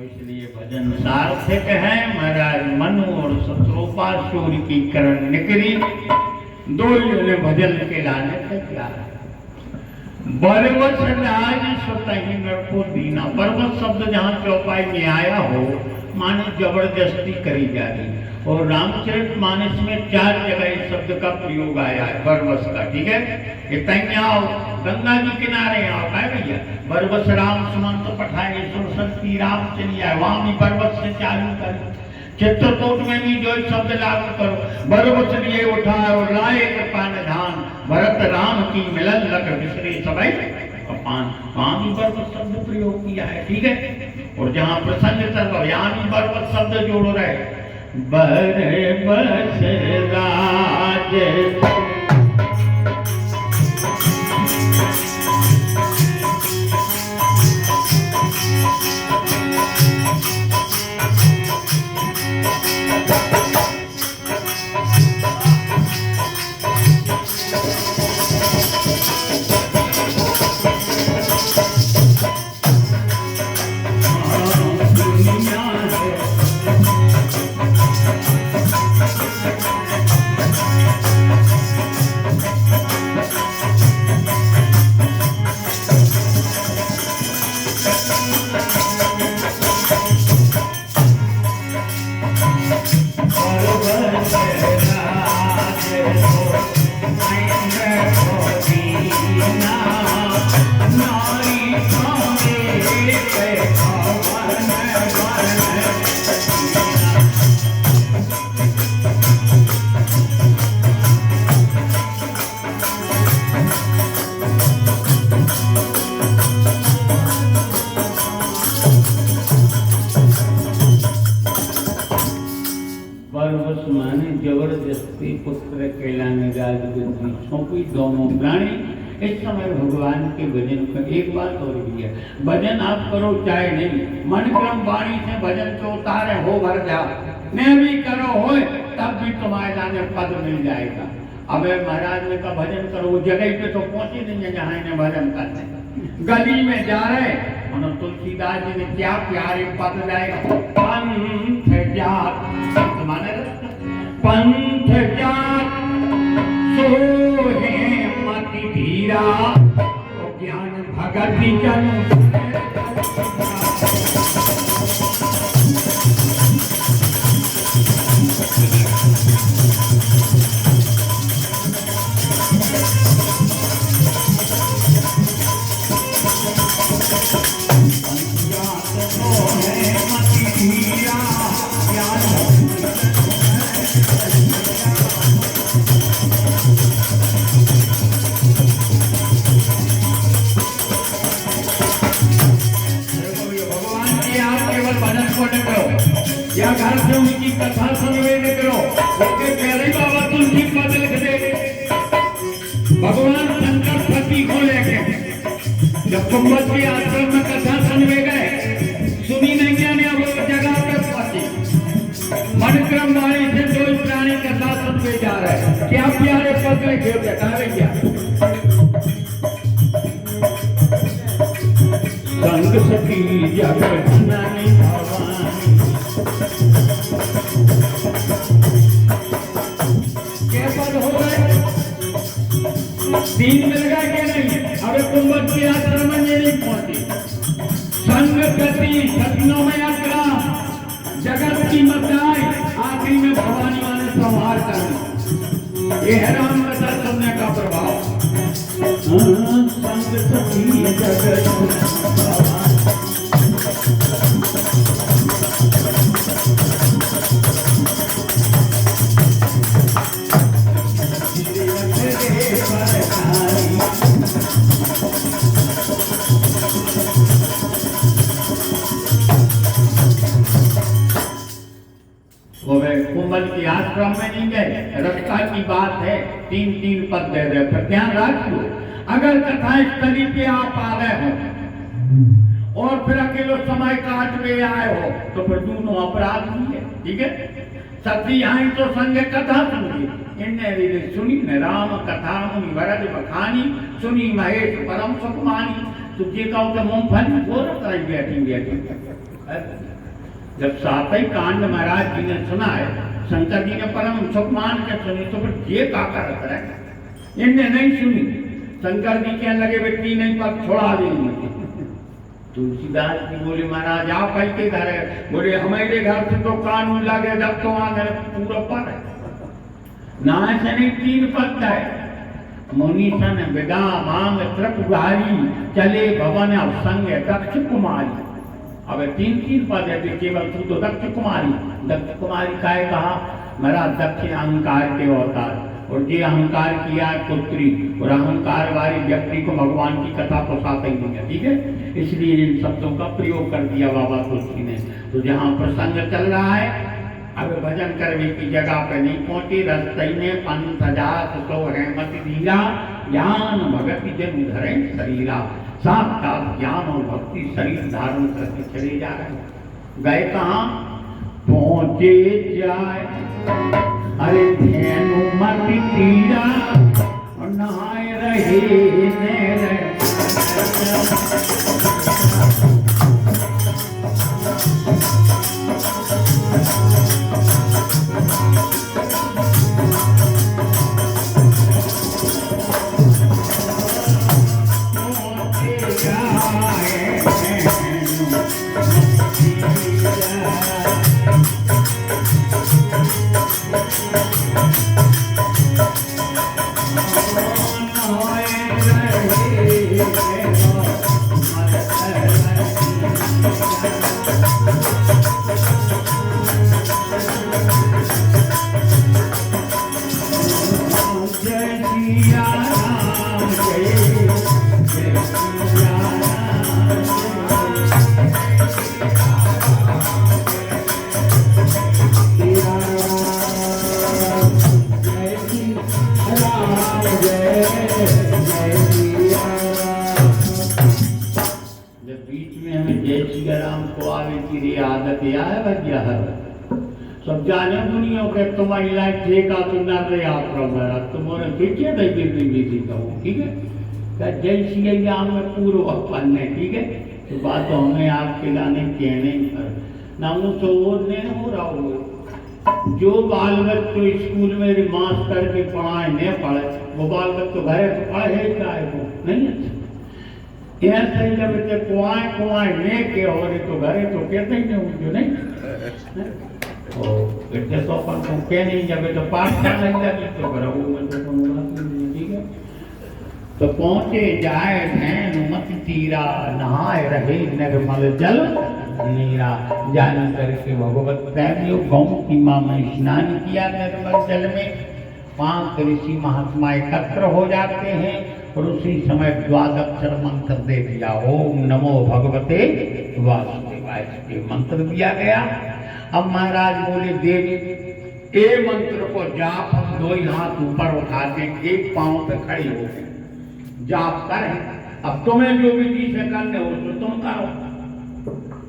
इसलिए भजन सार्थक है। महाराज मनु और शत्रुपासुर की करण निकली, दो ने भजन के लाने तक क्या बरवस राज स्वतः नरको दीना। बरवस शब्द जहाँ चौपाई में आया हो माने जबरदस्ती करी जा रही, और रामचरितमानस में 4 जगह इस शब्द का प्रयोग आया है बरवस का। ठीक है, ये आओ गंगा जी किनारे आओ है भैया, बरवस राम सुमंत पठाए सुरसती राम चली आए, वहां भी बरवस से चालू करो। चित्रकूट में भी जो शब्द लागू करो, बरवस लिए उठाए और लाए कृपा निधान, भरत राम की मिलन लग बिसरे सबई अपान। वहां भी बरवस शब्द प्रयोग किया है। ठीक है, और जहाँ प्रसंग चल रहा यहाँ भी बरवस शब्द जोड़ रहे, बरवस राज जबरदस्ती पुत्र कहलाने राजगद्दी सौंपी दोनों प्राणी। इस समय भगवान के भजन का एक बात और भी है, भजन आप करो चाहे नहीं, मन क्रम वाणी से भजन को उतारे हो भर जाओ, नहीं भी करो हो तब भी तुम्हारे जाने पद मिल जाएगा। अब महाराज ने कहा भजन करो, वो जगह पे तो पहुंचे नहीं है जहाँ इन्हें भजन करने, गली में जा रहे उन्होंने तुलसीदास जी ने क्या प्यारे पद जाएगा, पंथ जात माने पंथ जात सोहे मति धीरा, ज्ञान भगत जन या घर से उनकी कथा संवेद करो, उसके प्यारे बाबा तुलसी पद लिख दे। भगवान शंकर पति को लेके जब कुंभज के आश्रम में कथा सुनवे गए, सुनी नहीं जाने वो जगह पे पहुंचे, मनक्रम वाणी से 2 प्राणी कथा सुनवे जा रहे, क्या प्यारे पद लिखे बता भैया, संग सखी जगत नहीं भवानी, क्या पद हो गए 3 मिल गए क्या नहीं। अबे कुंभज के आश्रम में नहीं पहुंचे, संग गति सपनों में अग्राम, जगत की मताएं आखिरी में भवानी वाले संहार करना, ये है राम कथा सुनने का प्रभाव। संग सखी जगत कुंभज के आश्रम में नहीं गए, रक्षा की बात है, 3 पद दे दे, फिर ध्यान रखो अगर कथा स्थली पे आप आ गए हो और फिर अकेले समय काट में आए हो तो फिर दोनों अपराध भी है। ठीक है, सती आई तो संग कथा सुनी, इन्हें सुनी न राम कथा मुनि वरद बखानी, सुनी महेश परम सुख मानी। तो जे कहो तो मूंगफली बोल बैठी जब सातई कांड महाराज जी ने सुना है, शंकर जी ने परम सुख मान के सुनी, तो फिर ये का करत रहे, इनने नहीं सुनी। शंकर जी कहने लगे बेटी नहीं पग छोड़ा देंगे। तुलसीदास जी बोले महाराज आप कहीं के घर है? बोले हमारे घर से तो कानून लगे जब तो वहां पूरा पर है ना, ऐसे नहीं 3 पद है। मुनीसन विदा मांग त्रिपुरारी चले भवन अवसंग दक्ष कुमारी। अब 3 पद है, तो केवल तू तो दक्ष कुमारी। दक्ष कुमारी का है कहा महाराज दक्ष अहंकार के अवतार, और ये अहंकार किया है पुत्री, और अहंकार वाले व्यक्ति को भगवान की कथा को साथ ही नहीं है, ठीक है। इसलिए इन शब्दों का प्रयोग कर दिया बाबा तुलसी ने। तो जहाँ प्रसंग चल रहा है, अब भजन करने की जगह पे नहीं पहुंचे, रस्तई में पंथ जात सो है मत धीरा, ज्ञान भगति जन धरे शरीरा। साक्षात ज्ञान और भक्ति शरीर धारण करके चले जा रहे। गए कहाँ? पहुंचे जाए अरे धेनु मति तीरा, और नहाए रहे नेरे। सब जाने दुनिया के तुम्हारी लाइफ ठेका तो न रहे आप मेरा तुम्हारे पीछे नहीं बिजी कहूँ, ठीक है। क्या जैसी एग्जाम में पूर्व पढ़ने, ठीक है। तो बात तो हमें आपके गाने कहने पर ना वो तो नहीं हो रहा हो। जो बाल बच्चों स्कूल में मास्टर के पढ़ाए नहीं पढ़े, वो बाल बच्चों घरे तो पढ़े है क्या है वो नहीं है। यह सही जब बच्चे कुआए नहीं के हो रहे तो घरे तो कहते ही नहीं जो नहीं એટલે તો પણ હું કે નહીં જब तो पाठ कर लेंगे तो करो ठीक है। तो पहुंचे जाए धैन मत तीरा, नहाए रहे निर्मल जल नीरा। जान करके भगवत प्रेमियों गौ की माँ में स्नान किया निर्मल जल में। 5 ऋषि महात्मा एकत्र हो जाते हैं और उसी समय द्वादक्षर मंत्र दे दिया। ओम नमो भगवते वासुदेवाय के मंत्र दिया गया। अब महाराज बोले देवी ए मंत्र को जाप, हम 2 हाथ ऊपर उठा के एक पांव पे खड़े हो गए, जाप करें। अब तुम्हें जो विधि से करने हो तो तुम करो।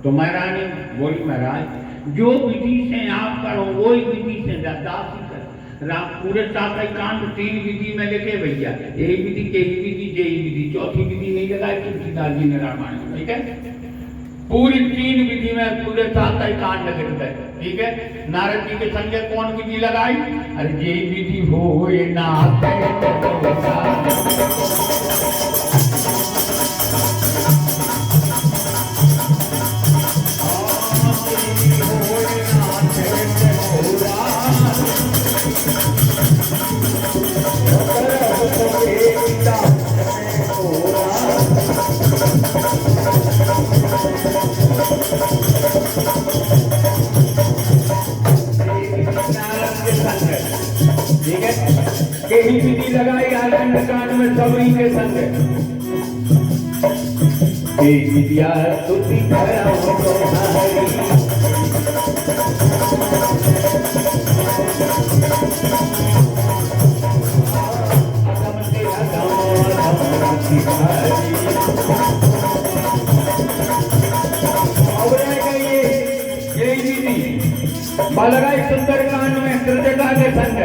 तो महारानी बोली महाराज जो विधि से आप करो वही विधि से दासी कर। राम पूरे 7 कांड 3 विधि में लिखे भैया, यही विधि के ही विधि यही विधि, चौथी विधि नहीं लगाई तुलसीदास जी ने रामायण में, ठीक है। पूरी 3 विधि में पूरे 7 कांड लिख गए, ठीक है। नारद जी के संगे कौन विधि लगाई? अरे ये विधि हो ये नाथ यही विधि लगाई आनंद कांड में सबरी के संग। विद्या तुति धरा लगाई सुंदरकांड में कृतिका के संग।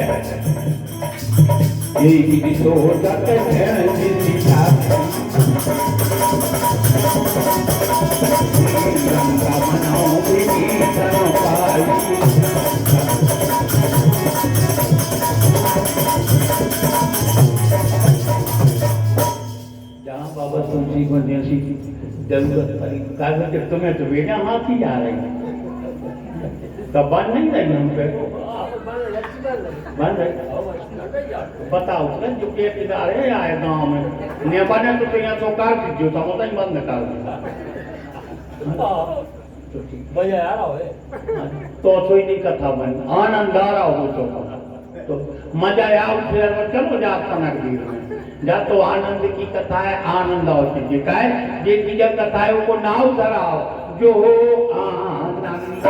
यही विधि तो होता है मनाओ जरूरत पड़ी कागज कि तुम्हें तो भेजा हाथ ही जा रही तब बंद नहीं रही हम पे बंद रही बताओ जो पेट रहे आए गाँव में ने बने तो यहाँ तो काट दीजिए तो होता ही बंद कर तो सोई नहीं कथा बन आनंद आ रहा हो तो मजा आओ फिर चलो जा कनक वीर में जा तो आनंद की कथा है आनंद आओ चीज का है ये चीज कथा है वो नाव धराओ जो हो आनंद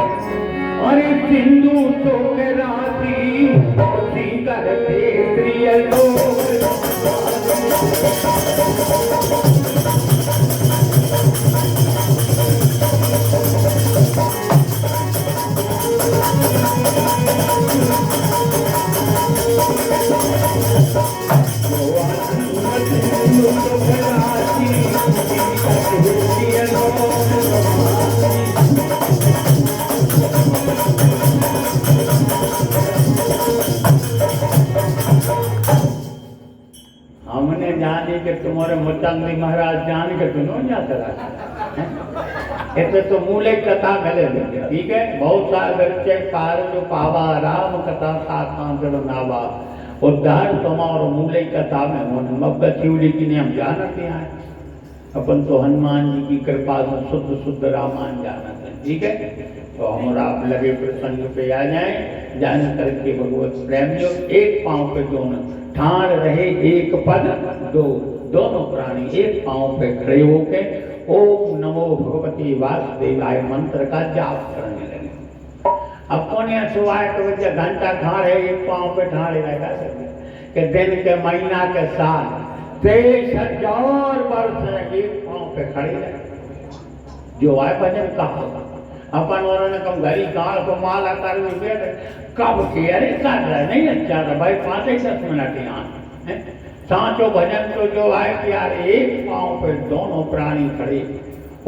अरे सिंधु तो के राती करते प्रिय लोग हमने जाने के तुम्हारे मुचंदी महाराज जान के सुनो या इतने तो मूले कथा गले ठीक है बहुत सारे पार जो पावा राम कथा साथ नावा उद्धार तुम्हारो मूले कथा में होने मब्बत शिवली की हम जानते हैं अपन तो हनुमान जी की कृपा से शुद्ध शुद्ध रामायण जानते हैं ठीक है तो हम आप लगे प्रसंग पे आ जाए जान करके भगवत प्रेम जो एक पांव पे दोनों ठाड़ रहे एक पद दो दोनों प्राणी एक पांव पे खड़े होके ओम नमो भगवती वासुदेवाय मंत्र का जाप करने लगे अब कौन सुबह के बच्चे घंटा ठाड़े एक पांव पे ठाड़े रहेगा कि दिन के महीना के साल 23,000 वर्ष एक पांव पे खड़े रहे जो आए भजन कहा अपन वालों ने कम घड़ी गाड़ को माला कर कब के अरे कर रहा नहीं अच्छा था भाई 5-10 मिनट यहाँ सांचो भजन तो जो आए प्यार एक पांव पे दोनों प्राणी खड़े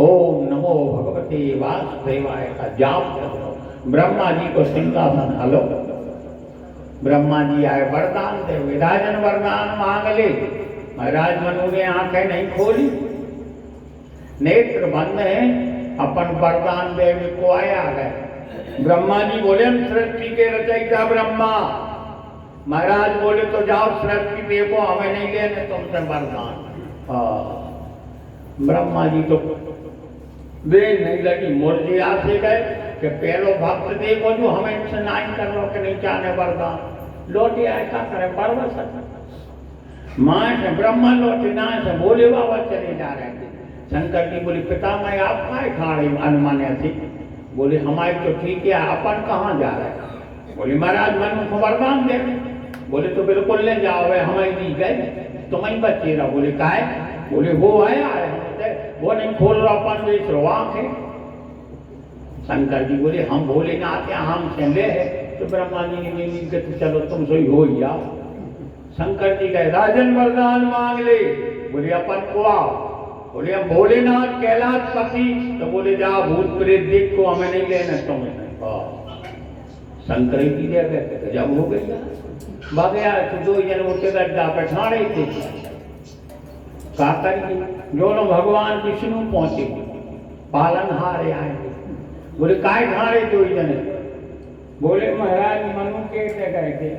ओम नमो भगवते वासुदेवाय का जाप करो ब्रह्मा जी को सिंहासन हलो ब्रह्मा जी आए वरदान दे विराजन वरदान मांग ले महाराज मनु ने आंखें नहीं खोली नेत्र बंद है अपन वरदान देने को आया गए ब्रह्मा जी बोले हम सृष्टि के रचयिता ब्रह्मा महाराज बोले तो जाओ सृष्टि देखो हमें नहीं लेने तुमसे वरदान ब्रह्मा जी तो देर नहीं लगी मुर्जिया से गए कि पहलो भक्त देखो जो हमें इनसे नहीं कर लो कि नहीं चाहने वरदान लौटे आए क्या करे पर्वत माँ से ब्रह्मा लौटे ना से बोले बाबा चले जा रहे थे शंकर जी बोले पिता मैं आप काय खा रही अनुमान ऐसी बोले हमारे तो ठीक है अपन कहाँ जा रहे हैं बोले महाराज मनु को वरदान दे बोले तो बिल्कुल ले जाओ हमें नहीं गए तुम्हें बच्चे रहो बोले काय बोले वो आया वो नहीं खोल रहा अपन बेच रहा है शंकर जी बोले हम भोलेनाथ या हम से ले है तो ब्रह्मा जी ने मिल के तो चलो तुम सही हो ही आओ शंकर जी कहे राजन वरदान मांग ले बोले अपन को आओ बोले हम भोलेनाथ कैलाश पति तो बोले जाओ भूत प्रेत देख को हमें नहीं लेना तुम्हें शंकर जी दे गए जब हो गई बगया तो 2 जन उठे गड्ढा पे ठाड़े थे काकर जी दोनों भगवान विष्णु पहुंचे पालनहारे आए बोले काय ठाड़े 2 जने बोले महाराज मनु के गए थे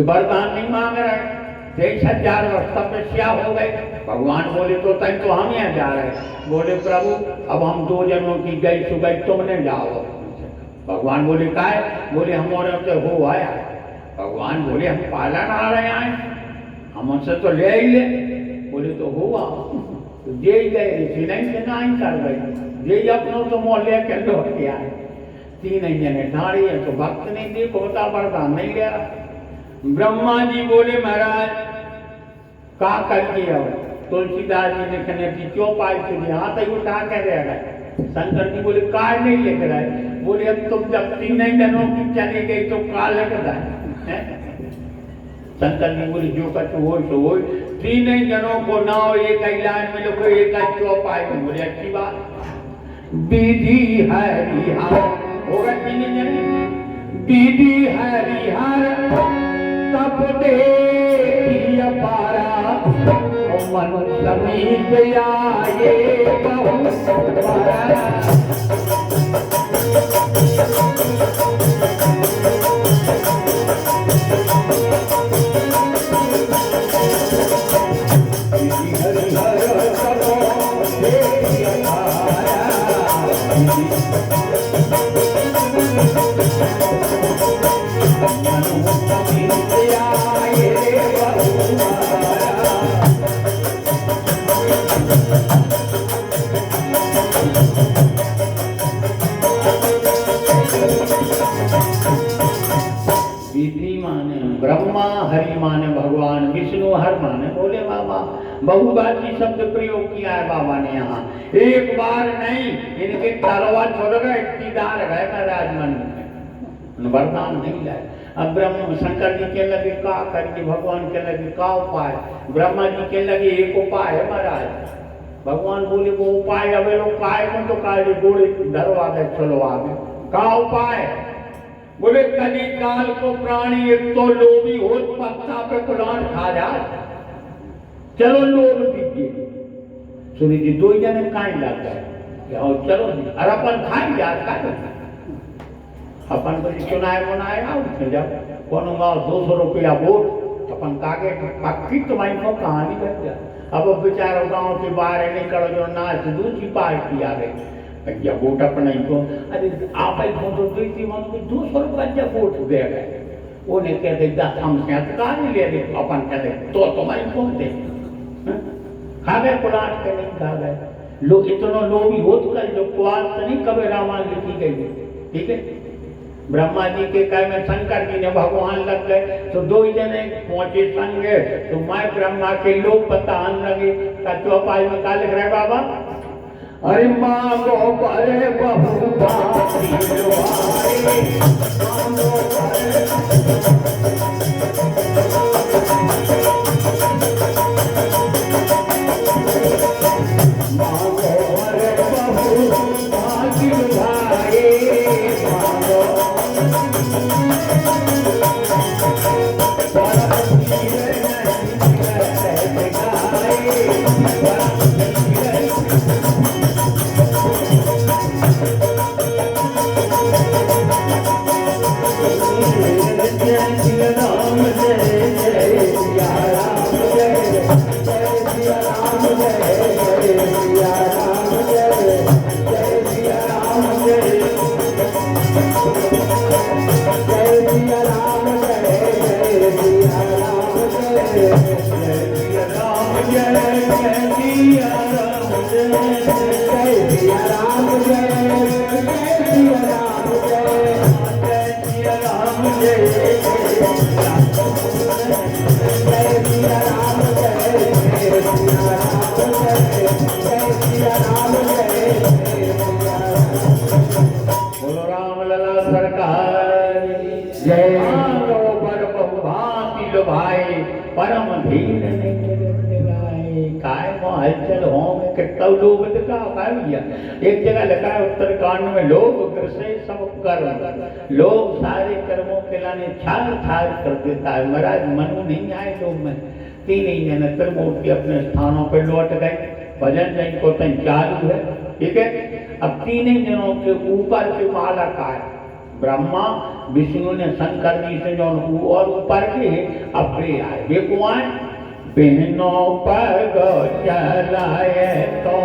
वरदान नहीं मांग रहे 23,000 वर्ष तपस्या हो गए भगवान बोले तो तय तो हम यहाँ जा रहे बोले प्रभु अब हम 2 जनों की गई सुगई तुमने जाओ भगवान बोले का है बोले हमारे तो हो आया भगवान बोले हम पालन आ रहे आए हम उनसे तो ले ही ले बोले तो हुआ तो जे गए ऋषि नहीं से नहीं कर गई जे अपनों तो मोहल्ले के लौट के आए 3 जने ढाड़ी है तो भक्त नहीं देखो होता वरदान नहीं गया ब्रह्मा जी बोले महाराज का करके आओ तुलसीदास जी ने कहने की क्यों पाई तुझे यहाँ तक उठा के रह गए शंकर जी बोले कार नहीं लेकर आए बोले अब तुम जब 3 जनों की चली गई तो कार लेकर आए शंकर जी बोले जो कछ हो सो हो 3 जनों को नाव एक लाइन में लोग एक चौपाई में बोले अच्छी बात विधि हरिहर होगा 3 जन विधि हरिहर तब देखिए पारा मन समीप आए ब्रह्मा हरि माने भगवान, विष्णु हर माने बोले बाबा। बहुबाची शब्द प्रयोग किया है बाबा ने यहाँ, एक बार नहीं, इनके तरवा छोड़ गए, दीदार गए महाराज मन में, वरदान नहीं लाए। अब ब्रह्म शंकर जी के लगे का करके, भगवान के लगे का उपाय, ब्रह्मा जी के लगे एक उपाय है महाराज। भगवान बोले वो उपाय अवे लोग काय को तो काय गोड़े धरवा दे चलो आगे का उपाय। बोले कली काल को प्राणी एक तो लोभी हो, पत्ता पे कुरान खा जाए, चलो लोभ दीजिए। सुनी जी दो जने काई लग गए, चलो अरे अपन खाई जा अपन को चुनाए बनाए आओ जब कौन 200 रुपया वोट अपन कागे पक्की तुम्हारी को कहानी बन जाए। अब बेचारो गांव के बाहर निकलो जो नाच दूसरी पार्टी आ गई या वोट अपने को, अरे आप को तो देती मन को 200 रुपया वोट दे गए, वो ने कहते 10 हमसे अधिकार नहीं ले रहे, अपन कहते तो तुम्हारी कौन दे खा गए पुराण के नहीं खा गए लोग। इतना लोभी होत कर जो कुआर से नहीं कभी रामायण लिखी गई, ठीक है। ब्रह्मा जी के कह में शंकर जी ने भगवान लग गए तो दो ही जने पहुंचे संगे, तो मैं ब्रह्मा के लोग बतान लगे का चौपाई में का लिख रहे बाबा, अरे माँ को परे बहु परम धीर काय वो हलचल हो में कितना लोग का भैया। एक जगह लिखा है उत्तरकांड में, लोग से सब कर्म, लोग सारे कर्मों के लाने छाल छाल कर देता है महाराज। मनु नहीं आए लोग में, 3 ही जने त्रिमूर्ति अपने स्थानों पर लौट गए, भजन जन को चालू है, ठीक है। अब 3 ही जनों के ऊपर के माला का है, ब्रह्मा विष्णु ने शंकर जी से जो और ऊपर के अपने आए, वे कुआं बहनों पर चलाए तो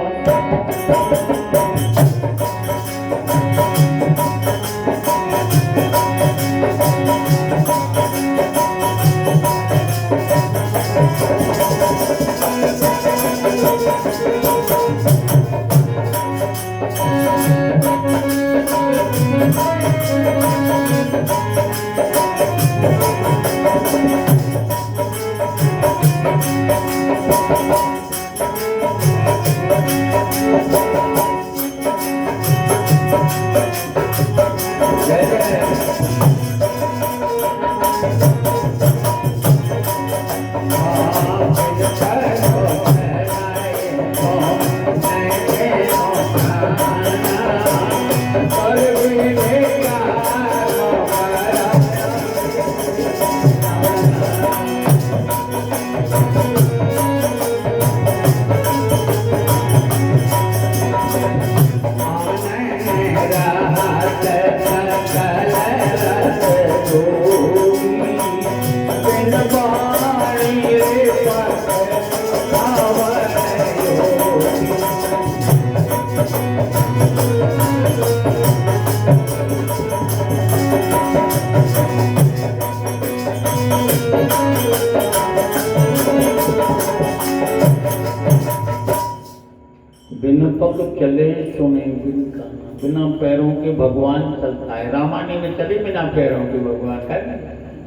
बिन पग चले सुने बिन काना, बिना पैरों के भगवान चलता है। रामायण में चले बिना पैरों के भगवान का,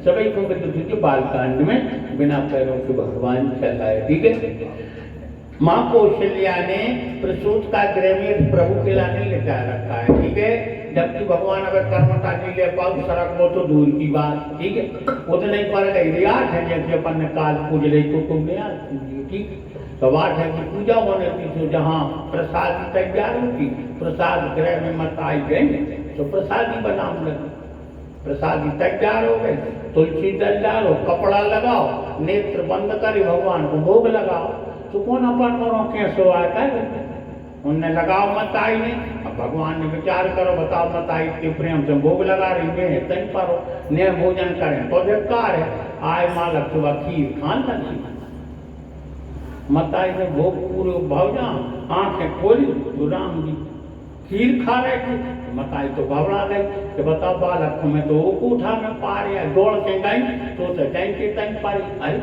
सभी को तुझे बालकांड में बिना पैरों के भगवान चला है। ठीक है। माँ कौशल्या ने प्रसूत का गृह में प्रभु के लाने लेटा रखा है। ठीक है। जबकि भगवान अगर कर्मता नहीं ले पाओ सड़क वो तो दूर की बात। ठीक है। वो तो नहीं पर गई याद है जैसे अपन ने काल पूज रही तो तुमने याद कीजिए। ठीक। तो बात है कि पूजा होने की तो जहाँ प्रसाद तैयार होती, प्रसाद गृह में मत आई गई तो प्रसादी बनाने लगे। प्रसादी तैयार हो गए, तुलसी दल डालो, कपड़ा लगाओ, नेत्र बंद करे, भगवान को भोग लगाओ। तो कौन अपन और कैसे आता है उनने लगाओ मत आई ने। अब भगवान ने विचार करो, बताओ मत आई के प्रेम से भोग लगा रही है तन पर ने भोजन करें तो धिक्कार है। आय मालक सुबह खीर खान लगी, मताई ने भोग पूरे भवजा आंखें खोली तो राम जी खीर खा रहे थे। मताई तो घबरा गई कि बताओ बालक को मैं तो उठा में पा रही दौड़ के गई तो टैंक के टैंक पारी आई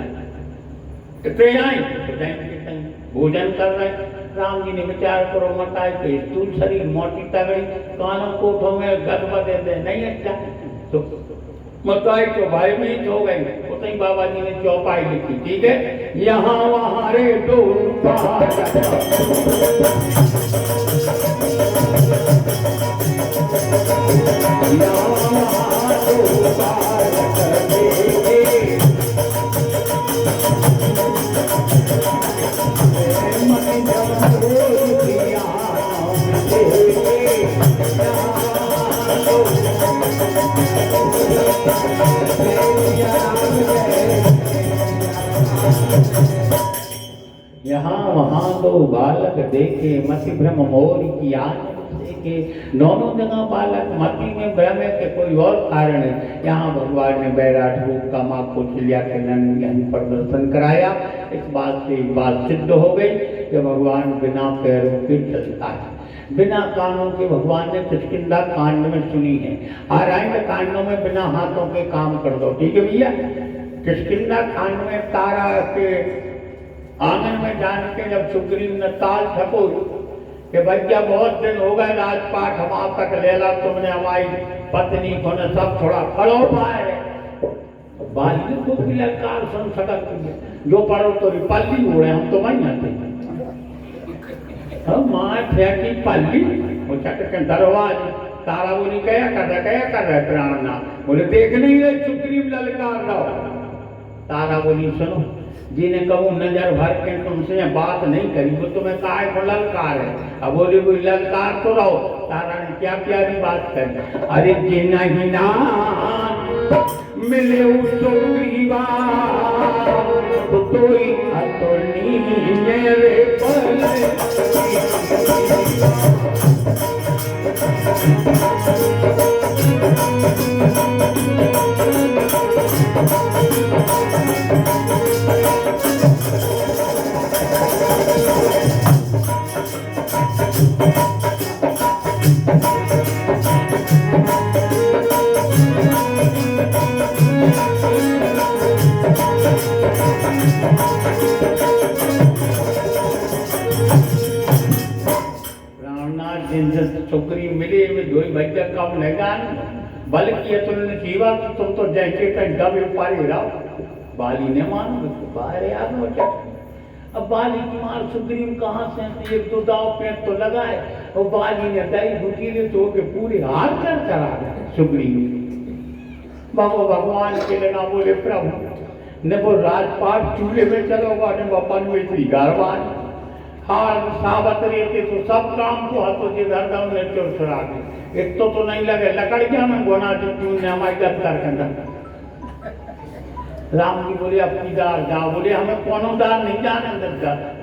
भोजन कर रहे। राम जी ने विचार करो मताई तो स्थूल शरीर मोटी तगड़ी कानों कोठों में गदबा दे दे नहीं अच्छा। तो मताई तो भाई में हो गई। उतनी बाबा जी ने चौपाई लिखी। ठीक है। यहाँ वहाँ रे डोल यहाँ वहाँ दो बालक देखे, मति भ्रम मोर की आंख देखे। दोनों जगह बालक मति में भ्रम है कि कोई और कारण है। यहाँ भगवान ने बैराट रूप का माँ कौशल्या के नंद प्रदर्शन कराया। इस बात से एक बात सिद्ध हो गई कि भगवान बिना पैरों के चलता है। बिना कानों के भगवान ने किष्किंधा कांड में सुनी है। आरण्य कांडों में बिना हाथों के काम कर दो। ठीक है भैया। किष्किंधा कांड में तारा के आंगन में जान के जब सुग्रीव ने ताल ठको कि भैया बहुत दिन हो गए राजपाट हम तक लेला, तुमने हमारी पत्नी को ने सब थोड़ा खड़ो पाए। बाली को भी ललकार सुन सकती जो पढ़ो तो पल्ली उड़े हम तो वही आते माँ फेंकी पल्ली वो चटके दरवाज। तारा बोली क्या कर रहे प्राणनाथ। बोले देख नहीं रहे सुग्रीव ललकार रहो। तारा बोली सुनो जिन्हें कहूँ नजर भर के तुमसे बात नहीं करी वो तुम्हें काय को ललकार है। अब बोली कोई ललकार तो रहो। तारा ने क्या प्यारी बात करी। अरे जिन ही ना मिले सुग्रीवा तो ही अतुलनीय रे छोकरी मिले में दो भैया कम लगा बल्कि तुमने जीवा तो तुम तो जैसे कहीं डबे पारे रहो। बाली ने मानो बाहर याद हो जाए। अब बाली की मार सुग्रीव कहाँ से एक दो दाव पे तो लगाए और बाली ने दही भूखी तो के पूरे हार कर चला गए सुग्रीव। बाबा भगवान के लेना बोले प्रभु ने वो राजपाट चूल्हे में चलो बाटे बपन में इतनी गरबान हार सावत रहते तो सब काम को हाथों से धरदाम ने चोर छुड़ा के एक तो नहीं लगे लकड़ गया मैं गोना ने हमारी गद कर राम जी बोले अब की दार जाओ। बोले हमें कोनो दार नहीं जाने अंदर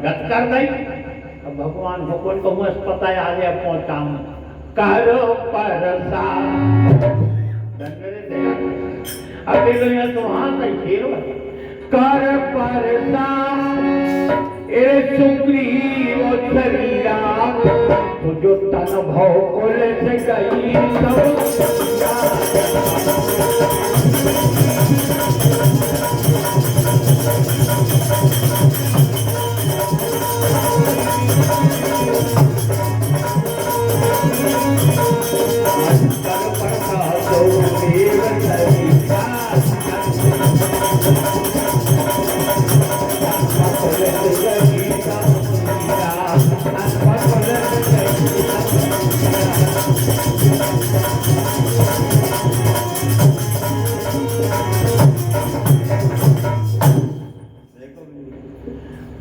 गद कर गई। अब भगवान को कौन कहूँ पता आ गया पहुंचाऊं करो परसा अकेले तो वहां तक खेलो कर परसा ए सुग्रीव शरीरा तो जो तन भाव को ले से गई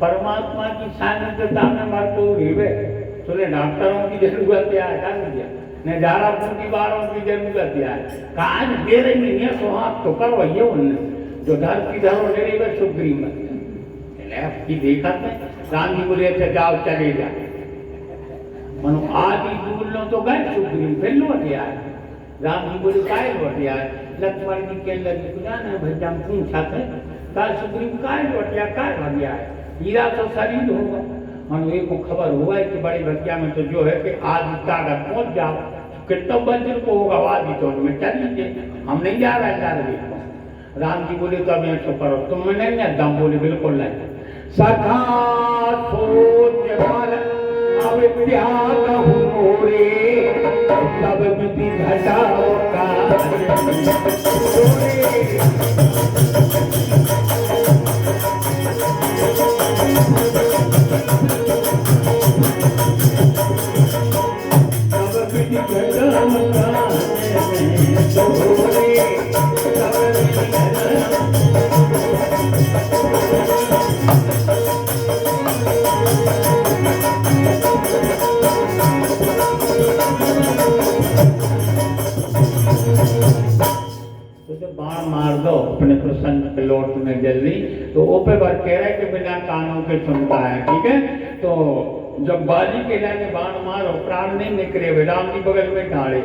परमात्मा की सानिध्यता में मरतो रिवे तोले डॉक्टरों की जरूरत है क्या नहीं ने जारा पूरी बारों की जरूरत है काज दे रही नहीं है तो हाथ तो करो ये उन्हें जो धर की धरो ले वे सुग्रीव में लेफ्ट की देखा थे राम जी बोले अच्छा जाओ चले जा मनो आदि दूर लो तो गए सुग्रीव फिर लौट आए राम जी बोले काय लौट आए लक्ष्मण जी के लगी कुछ ना भैया हम पूछा थे काल सुग्रीव काय लौट आया काय भाग आए हीरा तो शरीर होगा मनो एक को खबर हुआ है कि बड़ी भटिया में तो जो है कि आज ताकत पहुंच जाओ कितना वज्र को होगा आदि तो में चलिए हम नहीं जा रहे राम जी बोले तो अब ऐसा करो तुम में नहीं है दम बोले बिल्कुल नहीं सखा सोच मन अब त्याग मोरे सब विधि घटाओ का मार दो अपने प्रसंग पे लौटने जल्दी तो ओपे बार कह रहा है कि बिना कानों के सुनता है ठीक है तो जब बाजी के लाने बाण मारो प्राण नहीं निकले राम जी बगल में ढाले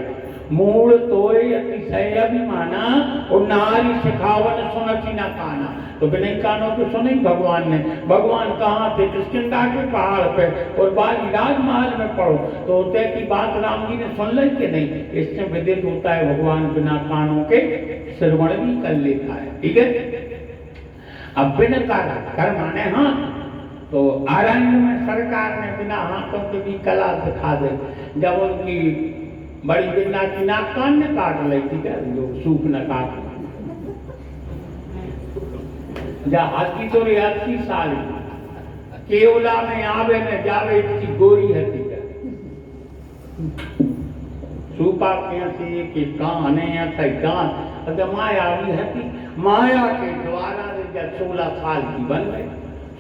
मूल तोय अतिशय अभिमाना और नारी सिखावन सुनती ना काना तो बिना कानों के सुने भगवान ने भगवान कहाँ थे किष्किंधा के पहाड़ पे और बाली राजमहल में पढ़ो तो होते की बात राम जी ने सुन ली कि नहीं इससे विदित होता है भगवान बिना कानों के श्रवण भी कर लेता है ठीक है अब बिना काना कर माने हाँ तो आरण्य में सरकार ने बिना हाथों के भी कला दिखा दे जब उनकी बड़ी बिना की नाक कान ने काट ली थी क्या लोग सूख न काट जा हाथी तो 80 साल केवला में आवे न जावे इतनी गोरी हती क्या सूपा कैसे के काने ऐसा गान अगर माया भी हती माया के द्वारा जब 16 साल की बन गई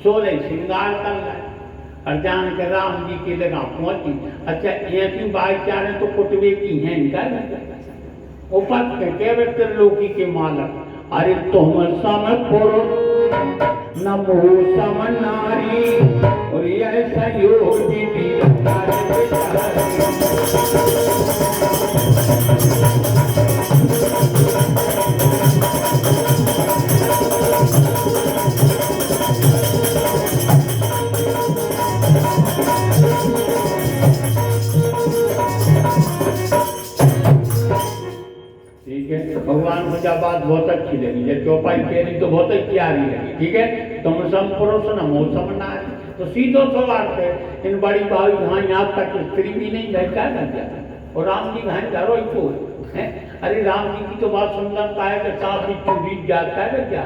16 श्रृंगार कर गए अर्जान के राम जी के लगा पहुंची अच्छा ऐसी भाईचारे तो कुटबे की हैं इनका उपत के त्रिलोकी के मालक अरे तुम सम पुरुष नमो सम नारी और ऐसा योग भी भगवान को जब बात बहुत अच्छी लगी जब चौपाई कह रही तो बहुत ही प्यारी लगी ठीक है तुम सम पुरुष न मौसम नारी तो सीधो सवाल थे इन बड़ी भाई यहाँ यहाँ तक स्त्री भी नहीं क्या कर जाता और राम जी घर घरों ही को है अरे राम जी की तो बात सुंदरता है कि सांप बिच्छू रीत जाता है क्या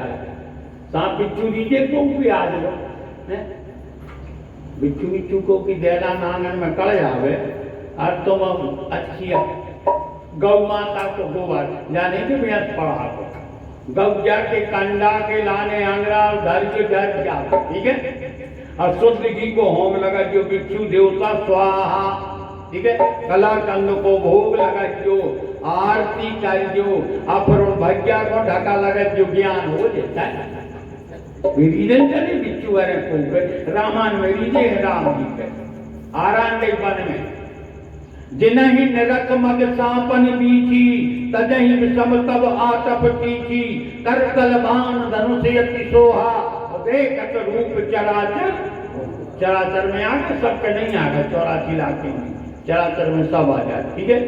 सांप बिच्छू रीजे को भी आज लो बिच्छू बिच्छू को की देला नांगन में कड़ जावे और तुम अच्छी गौ माता को गोबर जाने के बिना पढ़ा को गौ जाके कंडा के लाने अंगरा घर के घर जाओ ठीक है और शुद्ध घी को होम लगा जो बिच्छू देवता स्वाहा ठीक है कला कंद को भोग लगा जो आरती कर जो अपरों भज्या को ढका लगा जो ज्ञान हो जाता है रीजन चले बिच्छू अरे को रामायण में रीजे है राम जी के आरांडे वन में जिनहि निरख मग सांपन बीची तजहि विषम तब आतप चीची करतल बाण धनुष यति सोहा देखत रूप चराचर चराचर में आ गए, सबके नहीं आ गए 84 लाख में, चराचर में सब आ जाए। ठीक है,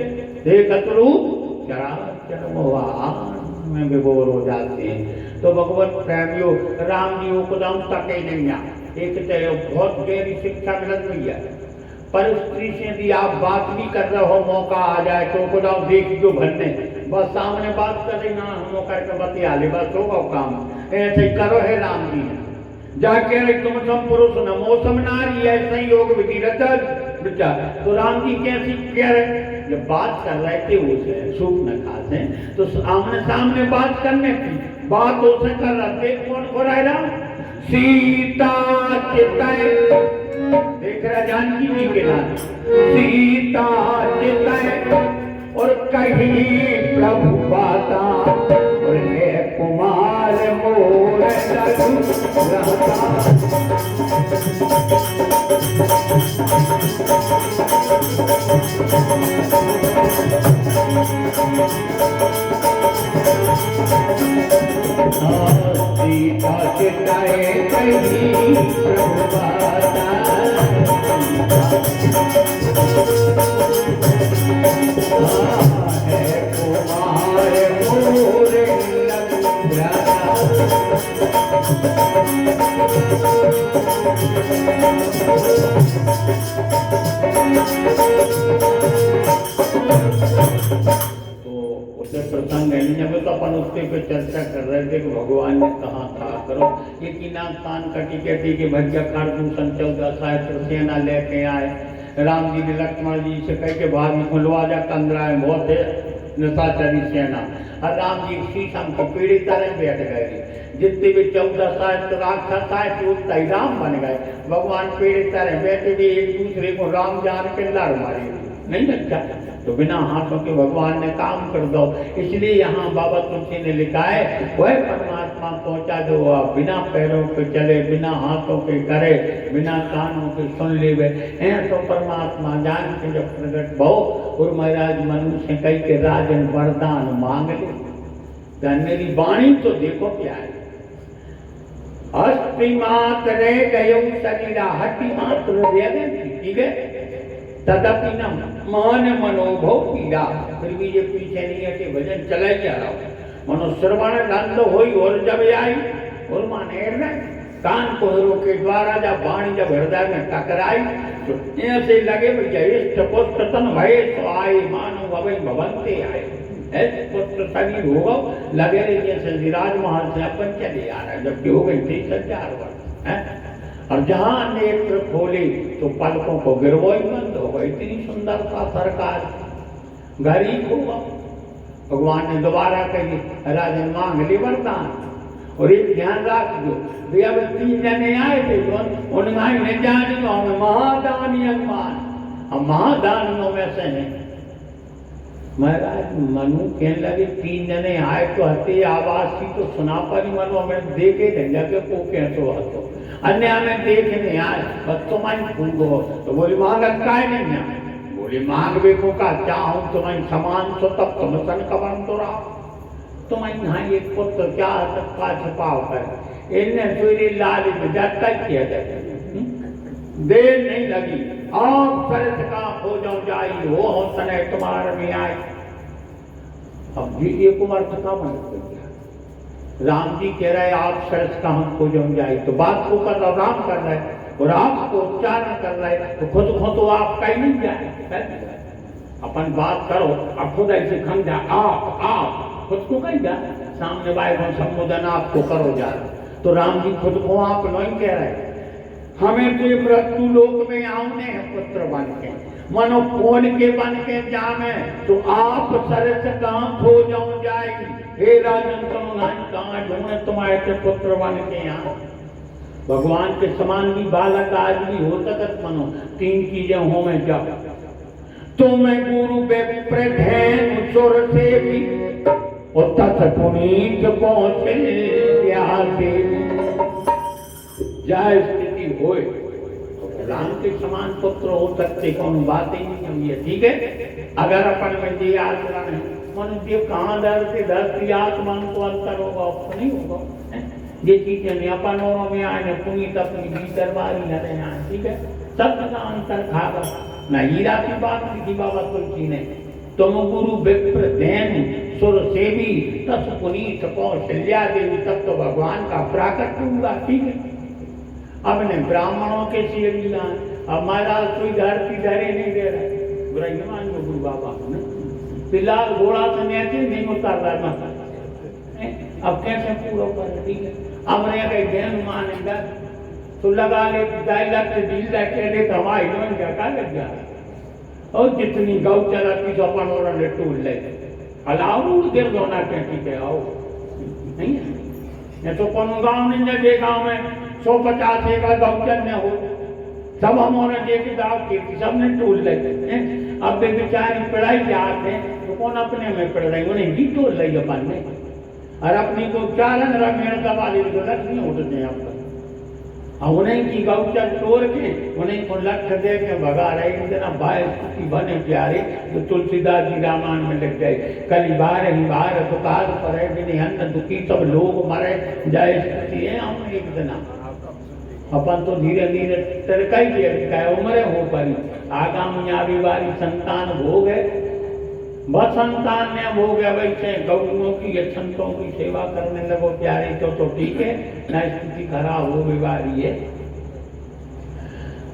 देखत रूप चराचर मोहान में विभोर हो जाते हैं। तो भगवत प्रेमियों राम जी को कदम तक ही नहीं आ, एक तो बहुत गहरी शिक्षा मिलत हुई है। पर स्त्री से यदि आप बात भी कर रहे हो, मौका आ जाए तो खुदाओ देख जो भरने बस सामने बात कर रही ना, हम करके बतिया ले, बस होगा काम। ऐसे ही करो है राम जी ने जाके तुम सम पुरुष न मौसम नारी ऐसा ही योग विधि रचत विचार। तो राम जी कैसी कह रहे, जब बात कर रहे थे उसे सूख न खाते तो आमने सामने बात करने की बात उसे कर रहे थे। कौन हो रहा है राम? सीता चितय, देख रहा जानकी जी के नाम सीता चितय और कहीं प्रभु बाता और है कुमार मोर सीता चितय कहीं प्रभु बाता प्रसंग है, जब तो अपन उसके पे चर्चा कर रहे थे कि भगवान ने कहा था करो ये कि नाम कान कटी कहती कि भैया कारदूषण 14 सहस्त्र सेना लेके आए। राम जी ने लक्ष्मण जी से कह के बाहर में खुलवा जा, कंदरा है बहुत है निशाचरी सेना। और राम जी शीशम की पीढ़ी तरह बैठ गए, जितने भी 14 सहस्त्र राक्षस आए थे उतना ही राम बन गए। भगवान पीढ़ी तरह बैठे भी एक दूसरे को राम जान के लड़ मारे, नहीं लगता तो बिना हाथों के भगवान ने काम कर दो। इसलिए यहाँ बाबा तुलसी ने लिखा है वह परमात्मा पहुंचा जो बिना पैरों के चले, बिना हाथों के करे, बिना कानों के सुन ले। ऐसा परमात्मा जान के जब प्रकट भो और महाराज मनुष्य कई के राजन वरदान मांग ले, तो मेरी वाणी तो देखो क्या है। अस्थि मात्र रह गयो शरीरा, हड्डी मात्र रह गई, ठीक है। तदपि न मान मनोभव पीड़ा, फिर भी ये पीछे नहीं है कि भजन चला ही जा रहा हो। मनो श्रवण गंध होई और जब आई और माने कान को के द्वारा जब वाणी जब हृदय में टकराई तो ऐसे लगे भैया इष्ट पुष्ट तन भय तो आए मानो अवै भवंते आए। ऐसे पुष्ट शरीर होगा लगे रहे जैसे विराज महल से अपन चले आ रहा है, जबकि हो गई थी 1000 वर्ष है। और जहां नेत्र खोले तो पलकों को गिरवो ही बंद हो गई। इतनी सुंदरता सरकार घर ही होगा। भगवान ने दोबारा कही राजन मांग ले वरदान। और एक ध्यान रख दो भैया, अब 3 जने आए थे उन्होंने जानियों में महादानी अनुमान, हम महादानियों में से हैं। महाराज मनु कहने लगे 3 जने आए तो हते आवाज थी तो सुना पारी मनु हमें देखे धंजा के को कैसो हतो अन्य हमें देखने आए बस तुम्हारी फूंगो तो बोली मांगत काय नहीं है। बोली मांग बेको का चाहूं तुम्हारी समान सो तब तुम सन कवन तो रहा तुम्हारी यहाँ एक पुत्र क्या सबका छिपाव कर इन्हें सूर्य लाल में जाता किया जाए। देर नहीं लगी आप सरस का हो जाओ जाई वो हो तने तुम्हारे में आए। अब जी ये कुमार का बन गया। राम जी कह रहे आप सरस का हम खो जाऊं जाए तो बात को कर रहा राम कर रहे और आप को उच्चारण कर रहे तो खुद खो तो आप कहीं नहीं जाए। अपन बात करो अब खुद ऐसे खन जा आप खुद को कहीं जा सामने भाई संबोधन आपको करो जा तो राम जी खुद को आप नहीं कह रहे हमें तो ये मृत्यु लोक में आउने हैं पुत्र बन के मनो कौन के बन के जामे तो आप सरस कहाँ खो जाऊं जाएगी। हे राजन कहाँ ढूंढे तुम्हारे से पुत्र बन के यहाँ। भगवान के समान भी बालक आज भी हो सकत मनो 3 चीजें हो में जब तो मैं गुरु बेप्रधेन सुर से भी और तत् पुनीत कौशल्या से जय स्थिति होए राम के समान पुत्र हो सकते कौन बात ही नहीं हुई है। ठीक है, अगर अपन में ये आचरण है मनुष्य कहाँ धरती धरती आसमान को अंतर होगा, नहीं होगा। ये चीजें नहीं अपन और में आए पुनीत अपनी भीतर बारी न रहे आए। ठीक है, सब का अंतर खागा न हीरा की बात लिखी बाबा तुलसी ने, तुम गुरु विप्र दैन सुर सेवी तस पुनीत कौशल्या देवी, तब तो भगवान का प्राकट्य हुआ। ठीक है, अब ने ब्राह्मणों के सिर लिया, अब महाराज कोई धरती धरे नहीं दे रहा, ब्रह्मान गुरु बाबा ने फिलहाल घोड़ा से नीचे नहीं उतर रहा, अब कैसे पूरा कर। ठीक है, अब रे कहीं देन मानेगा तो लगा ले डायलॉग से दिल लेके दे तो हमारी लोन क्या लग जा, और जितनी गौचरा की तो अपन और ने टूल ले अलाउ देर दोना के। ठीक है, आओ नहीं है तो कौन गांव नहीं जगह गांव में 150 का गौचर ने हो, सब हमारे देखे दाव के सबने टूल ले। अब वे बेचारे पढ़ाई जाते तो कौन अपने में पढ़ रहे, उन्हें भी टोल ले अपन ने, और अपनी को चालन रमेण दबा ली तो लक्ष्य नहीं उठते हैं आपका। अब उन्हें की गौचर तोड़ के उन्हें को लक्ष्य दे के भगा रहे, इतना बाय स्थिति बने प्यारे तो तुलसीदास जी रामायण में लग गए, कली बार ही बार दुकाल पड़े बिनी अन्न दुखी सब लोग मरे जाए स्थिति है। हम एक दिन अपन तो धीरे धीरे तरकाई दिया उम्र हो परी आगामी आवी वाली संतान भोग है, बस संतान ने भोग है, वैसे गौरों की या संतों की सेवा करने लगो प्यारे तो ठीक है, न स्थिति खराब हो बीमारी है।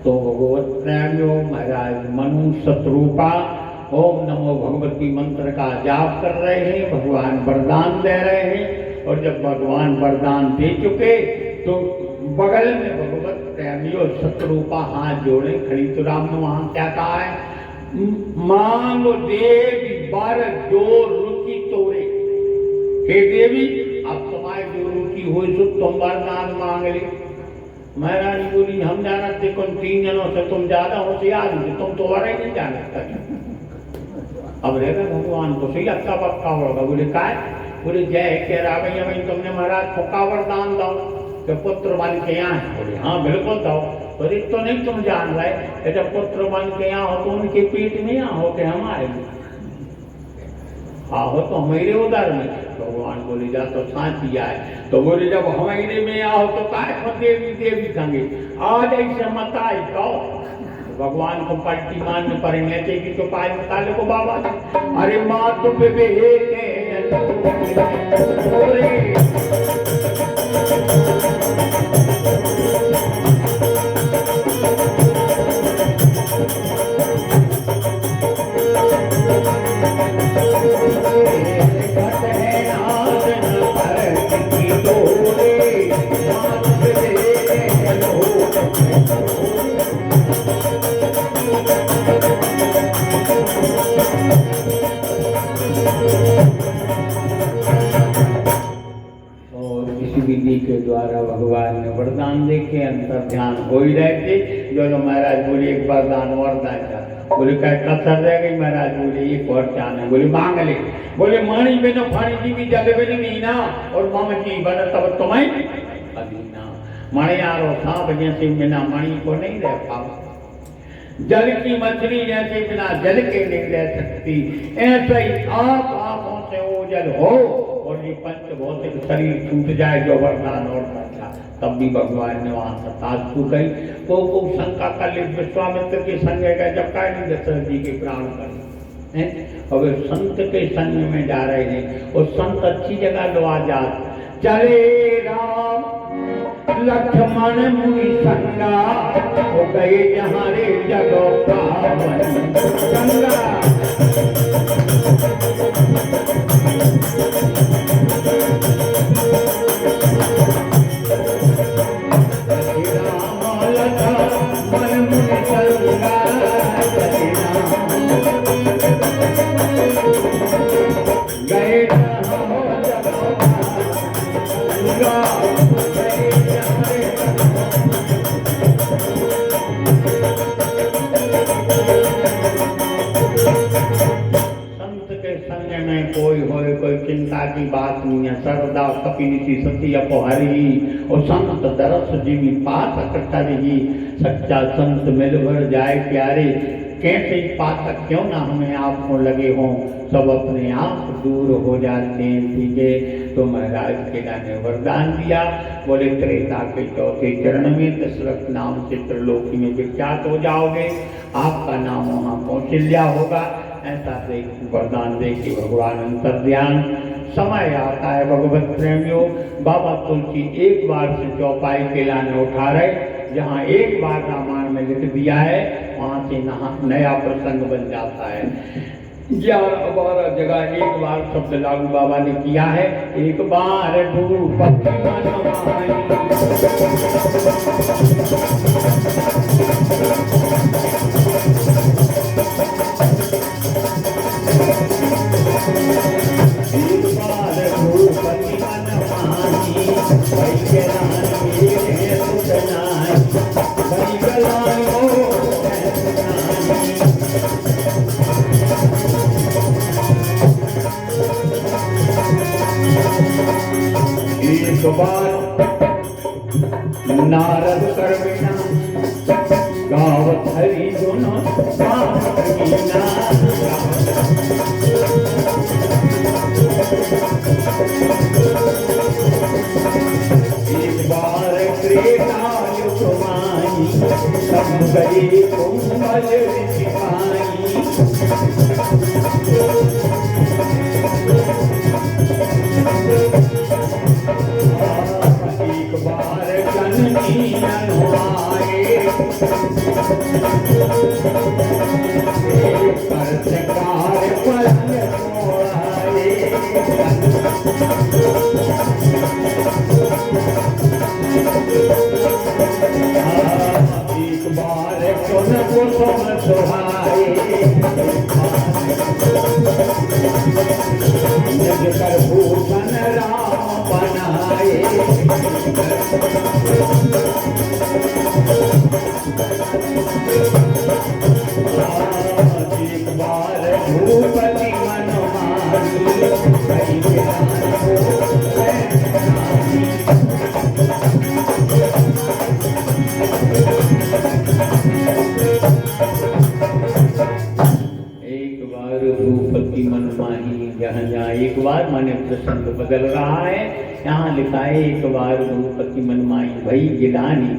तो भगवत प्रेमियों महाराज मनु शत्रुपा ओम नमो भगवती मंत्र का जाप कर रहे हैं, भगवान वरदान दे रहे हैं, और जब भगवान वरदान दे चुके तो बगल में भगवत प्रेमियों शत्रुपा हाथ जोड़े खड़ी। तो राम ने वहां क्या कहा है, मांगो देवी बर जो रुचि तोरे, हे देवी अब तुम्हारी जो रुचि हो तो तुम वरदान मांग ले। महारानी बोली हम जाना थे कौन 3 जनों से तुम ज्यादा होशियार हो, तुम तो और नहीं जानता। अब रहेगा भगवान को सही अच्छा पक्का होगा। बोले काय, बोले जय कह रहा भाई तुमने महाराज फुका वरदान दो कि पुत्र बन के यहाँ है। बोले हाँ बिल्कुल दो। बोले तो नहीं तुम जान रहे जब पुत्र बन के यहाँ हो तो उनके पेट में यहाँ हो के हमारे हाँ हो तो हमारे उधर में। भगवान बोले जा तो सांची आए, तो बोले जब हमारे में आओ तो काय देवी देवी संगे आज ऐसे मत आई कहो। भगवान को पलटी मारने पर नेते की तो पाए निकाले को बाबा, अरे माँ तो के द्वारा भगवान ने वरदान देखे अंतर ध्यान हो ही रहते। जो महाराज बोले एक वरदान वरदान का, बोले क्या कसर रह गई। महाराज बोले एक और चाहना, बोले मांग ले। बोले माणी बिनो फाणी जी भी जल बिन मीना और मम जी बन तब तुम्हें अधीना। मणियारो सांप जैसे बिना मणि को नहीं रह पाओ, जल की मछली जैसे बिना जल के नहीं रह सकती, ऐसा ही आप आंखों से ओझल हो और ये पंच भौतिक शरीर छूट जाए जो वरदान और था। तब भी भगवान ने वहां सताज छूट गई। को शंका कर ले विश्वामित्र के संग गए जब का नहीं दशरथ जी के प्राण कर और वे संत के संग में जा रहे हैं और संत अच्छी जगह लो आजाद चले राम लक्ष्मण मुनि संगा हो गए जहाँ रे जगो पावन गंगा। संग में कोई होए कोई चिंता की बात नहीं है। सर्वदा कपिनिति सती अपहरी और संत दरस जिमी पात कटरही। सच्चा संत मिल भर जाए प्यारे, कैसे ही पातक क्यों ना हमें आपको लगे हों, सब अपने आप दूर हो जाते हैं। ठीक है, तो महाराज केला ने वरदान दिया, बोले त्रेता के चौथे चरण में दशरथ नाम से त्रिलोकी में विख्यात हो जाओगे, आपका नाम वहाँ कौशल्या होगा। ऐसा वरदान दे के भगवान अंतर्ध्यान। समय आता है भगवत प्रेमियों, बाबा तुलसी एक बार से चौपाई केला ने उठा रहे, जहाँ एक बार रामायण में लिख दिया है वहाँ से नया प्रसंग बन जाता है। 11-12 जगह एक बार शब्द लागू बाबा ने किया है। एक बार भूपति मनमानी, एक बार भूपति मनमानी, एक बार नारद कर्मिणा गावत हरि गुण पावकीना। एक बार त्रेता युग माई, सब गए कोमल सिपाही। एक बार जननी अनुआए, सरकार पलंग मोड़ाए। एक बार कौन को सोम सुहाए, जग कर भूषण राम बनाए। एक बार भूपति मनमानी, भूपति मनमाही। जहाँ जहाँ एक बार माने प्रसंग बदल रहा है, यहाँ लिखा है एक बार भूपति मनमाही भई गिलानी,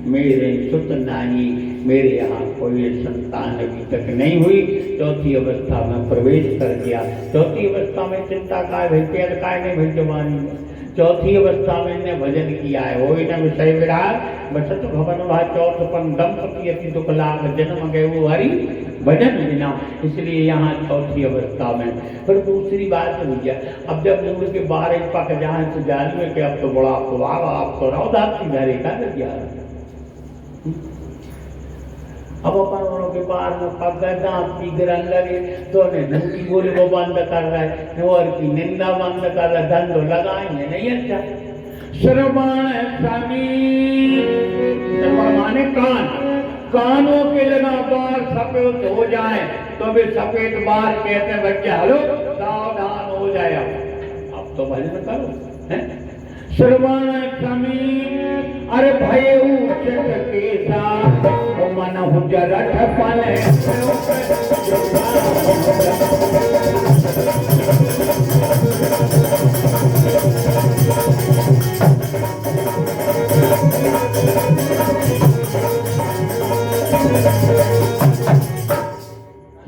मेरे सुत नानी। मेरे यहाँ कोई संतान अभी तक नहीं हुई, चौथी अवस्था में प्रवेश कर गया। चौथी अवस्था में चिंता काय भाई पेड़ काय नहीं भाई जवानी में, चौथी अवस्था में इन्हें भजन किया है। वो इन्हें विषय विराट बसत भवन भा चौथपन दंपति अति दुख लाभ जन्म गए वो हरि भजन बिना, इसलिए यहाँ चौथी अवस्था में। फिर दूसरी बात है भैया, अब जब मूल के 12 पक जाए तो जानी में कि अब तो बड़ा खुआब, आप तो रौदात की घरे का लग गया। अब अपन वालों के बाहर में पक गए, दांत की गिरन लगे तो झूठी बोले वो बंद कर रहा है, और की निंदा बंद कर रहा है, धंधो लगाएंगे नहीं। अच्छा श्रवण समीर, श्रवण माने कान, कानों के लगा बार सफेद हो जाए तो वे सफेद बार कहते हैं बच्चे हलो सावधान हो जाए, अब तो भजन करो है। श्रवण समीर, अरे भय उचित केसा, मन हुजरठ पले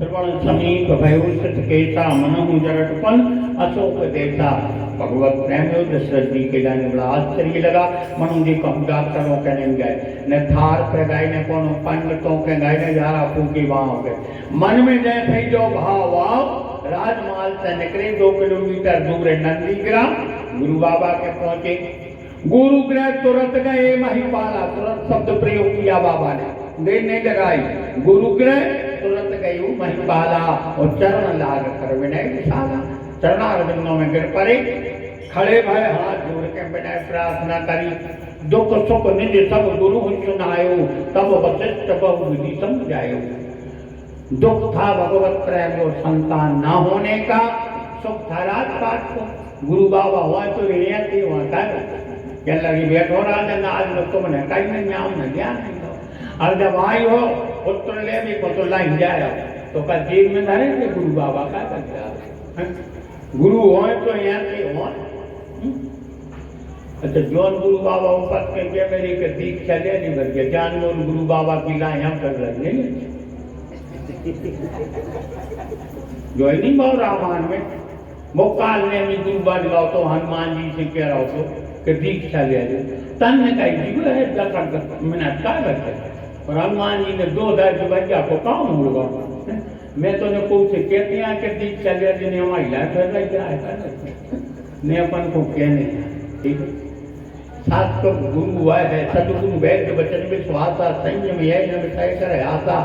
श्रवण समीप भयउचित केसा, मन हुजरठपन अशोक देता। भगवत प्रेम दशरथ जी के जाने बड़ा आश्चर्य लगा। मनु जी कहूँ डॉक्टरों के नहीं गए, न थार पे गए, न कोनो पंडितों के गए, न झारा फूकी वहां गए। मन में जैसे जो भाव आओ, राजमहल से निकले 2 किलोमीटर दूर नंदीग्राम गुरु बाबा के पहुंचे। गुरु गृह तुरंत गए महिपाला, तुरंत शब्द प्रयोग किया बाबा ने, देर नहीं लगाई। गुरु गृह तुरंत गई महिपाला और चरण लाग कर विनय विशाला, चरणारविंदों में गिर पड़े, खड़े भय हाथ जोड़ के विनय प्रार्थना करी। दुख सुख निज सब गुरु सुनायो, तब वशिष्ठ बहु विधि समझायो। दुख था भगवत प्रेम और संतान ना होने का, सुख था राजपाट को। गुरु बाबा हुआ तो थे वहाँ क्या लगी बैठो राजन आज लोग तो मैंने कहीं नहीं आऊँ न ज्ञान नहीं हो। और जब आई हो पुत्र ले भी को तो लाइन जाए तो का जेब में धरे थे गुरु बाबा का करता गुरु हो तो यहाँ से हो। अच्छा जौन गुरु बाबा उपत के मेरी के दीक्षा ले नहीं भर के जान लो गुरु बाबा की लाइन हम कर रहे जो नहीं बहु रामायण में वो काल ने भी गुरु बन गाओ तो हनुमान जी से कह रहा हो तो कि दीक्षा ले तन ने कही जीव है 10 मिनट का लगता और हनुमान जी ने 2 दर्ज बच्चा को काम होगा। मैं तो ने को से कहते हैं कि दीक्षा ले लेने हमारी लाइफ है क्या है ने अपन को कहने ठीक है। सात तो गुरु हुआ है सदगुरु वैद्य वचन विश्वासा संयम यह न मिटाई कर आशा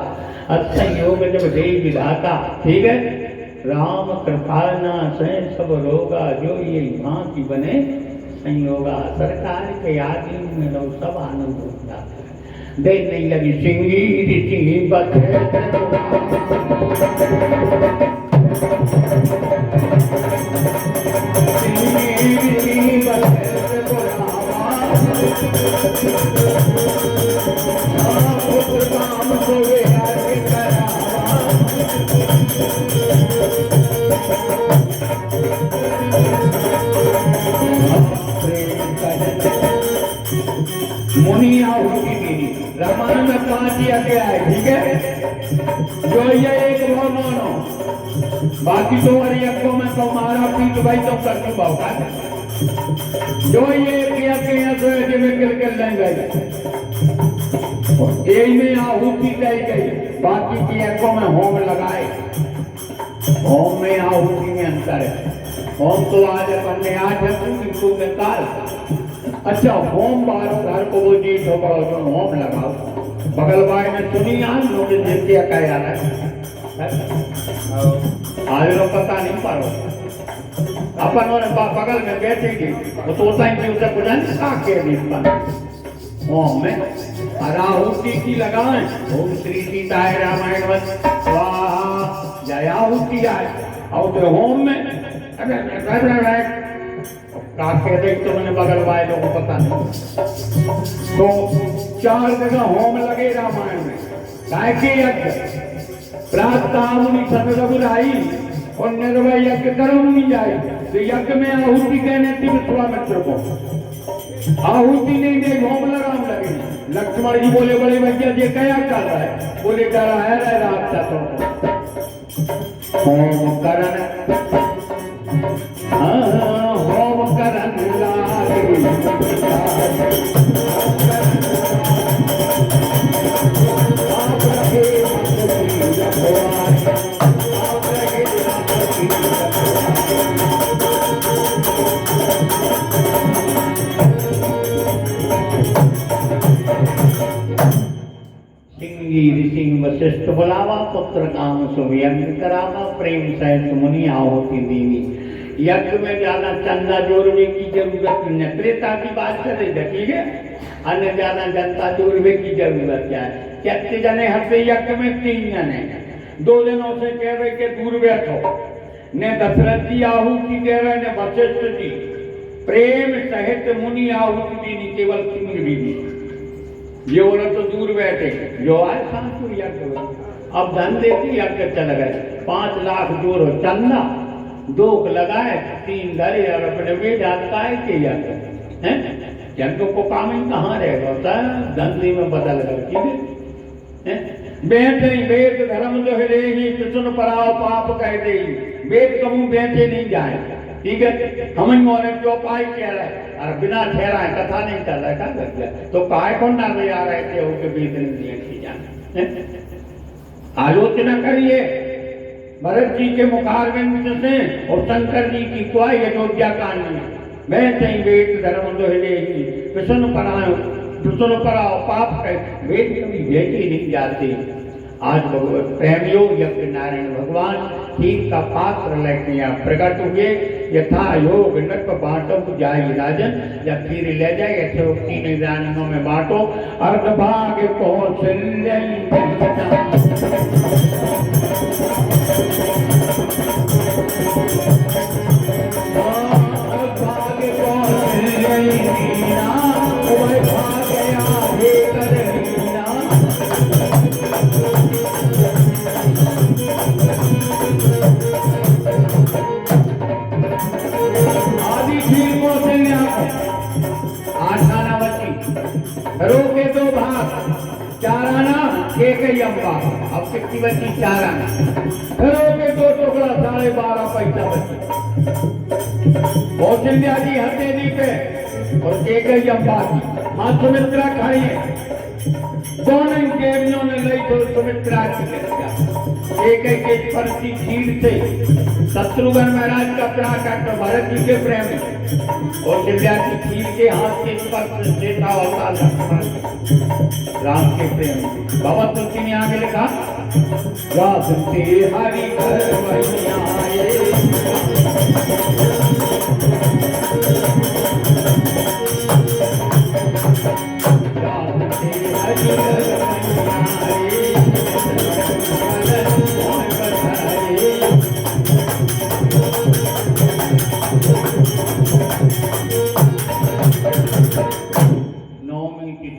असंयोग जब दे विधाता ठीक है। राम कृपा न सह सब रोगा जो ये भांति बने संयोगा सरकार के आदि में लो सब आनंद होता दे नहीं लगी सिंगी ऋषि मुनि आहुति दीनी रामायण में 5 यज्ञ है ठीक है। जो ये एक वो मानो बाकी तो और यज्ञों में तुम्हारा पीठ भाई तो कर चुका होगा। जो ये यज्ञ है तो ये में कर लेंगे यही में आहुति दी गई बाकी के यज्ञों में होम लगाए। होम में आहुति में अंतर है। होम तो आज अपन ने आज है किंतु में काल। अच्छा होम बार घर को वो जी जो होम लगाओ बगल भाई में सुनी आज लोग जिंदगी का यार है आज लोग पता नहीं पारो अपन और बगल में बैठेगी वो तो होता ही उसे कुछ नहीं साके नहीं होम में आहुति की लगाएं ओम श्री सीताय रामायण वत स्वाहा जय आहुति आए और तो होम में काके देख तो मैंने बगल वाले को पता नहीं। तो 4 जगह होम लगे रामायण में काय के यज्ञ प्रातः मुनि सन रघुराई और निर्भय यज्ञ कर्म नहीं जाए तो यज्ञ में आहुति कहने थी विश्वामित्र को आहुति नहीं दे होम लगाम लगे। लक्ष्मण जी बोले बड़े भैया जी क्या कर रहा है बोले कर रहा है रात तो होम करण होम करण सिंह वशिष्ठ बुलावा पुत्र काम शुभ यज्ञ करावा प्रेम सहित मुनि आहुति दीनी। यज्ञ में ज्यादा चंदा जोड़ने की जरूरत नहीं। त्रेता की बात कर रही है ठीक है। अन्य ज्यादा जनता जोड़ने की जरूरत क्या है। कितने जने हंसे यज्ञ में 3 जने 2 दिनों से कह रहे के दूर बैठो ने दशरथ जी आहुति दे रहे ने वशिष्ठ जी प्रेम सहित मुनि आहुति दीनी केवल सिंह दीनी ये औरत तो दूर बैठे जो आए शांति यज्ञ अब धन देती यज्ञ चल गए 5 लाख जोड़ो चंदा 2 लगाए 3 धरे और अपने बेट काय के यज्ञ हैं यज्ञ को काम ही कहाँ रहेगा होता है धंधे में बदल कर ठीक है। बैठे वेद धर्म जो है सुन पराव पाप कह दे वेद कहूँ बैठे नहीं जाए ठीक है। हम चौपाई कह रहे हैं और बिना ठहराए कथा नहीं कर रहा है क्या कर दिया तो काय को ना ले आ रहे थे उनके वेद नहीं जाने आलोचना करिए भरत जी के मुखारविंद से और शंकर जी की कुआई अयोध्या कांड में मैं सही वेद धर्म जो है सुन पराओ पाप कह वेद कभी भेजे नहीं जाते। आज भगवत प्रेम योग यज्ञ नारायण भगवान खीर का पात्र लेके यहाँ प्रकट हुए। यथा योग नृप बांटो जाई राजन, या खीर ले जाए यथोक्ति निदानों में बांटो। अर्धभाग कौशल्य रोके दो भाग, चार आना एक ही अम्बा, अब कितनी बची? चार आना। रोके दो टुकड़ा 12.5 पैसा बची। कौशल्या जी हथेली पे और एक ही अम्बा की मां सुमित्रा खड़ी है। दोनों देवियों ने लई तो सुमित्रा की एक ही के परसी खीर से शत्रुघ्न महाराज का प्राकट भरत जी के प्रेम कौशल्या की खीर के हाथ के स्पर्श देता होता राम के प्रेम। बाबा तुलसी ने आगे लिखा, राधे हरि घर आए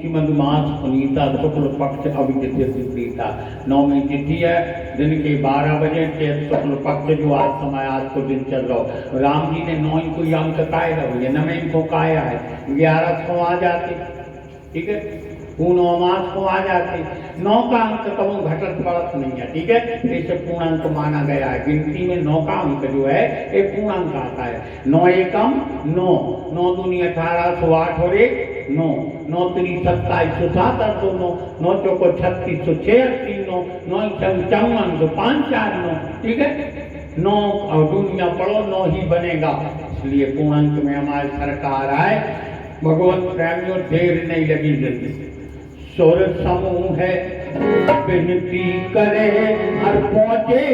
मधुमास पुनीता शुक्ल पक्ष अभिजित प्रीता। नौमी तिथि है, दिन के 12 बजे शुक्ल पक्ष जो आज समय आज को दिन चल रहा हो। राम जी ने 9 को अंक काय रहो, नवे इनको काया है, 11 को आ जाते, ठीक है, पूर्ण अमास को आ जाते। 9 का अंक कभी घटत बढ़त नहीं है, ठीक है, इसे पूर्णांक माना गया है। गिनती में 9 का अंक जो है ये पूर्णांक आता है। 9 एकम 9, 9 दूनी 18 100 8 और 1 9, 9 3 27 7 8 9, 9 चौको 36 6 3 9, 9 54 तो 5 4 9, ठीक है। 9 और दुनिया पढ़ो 9 ही बनेगा, इसलिए पूर्णांक में हमारी सरकार आए। भगवत प्रेमियों देर नहीं लगी जल्दी। सुर समूह है विनती करे हर पहुंचे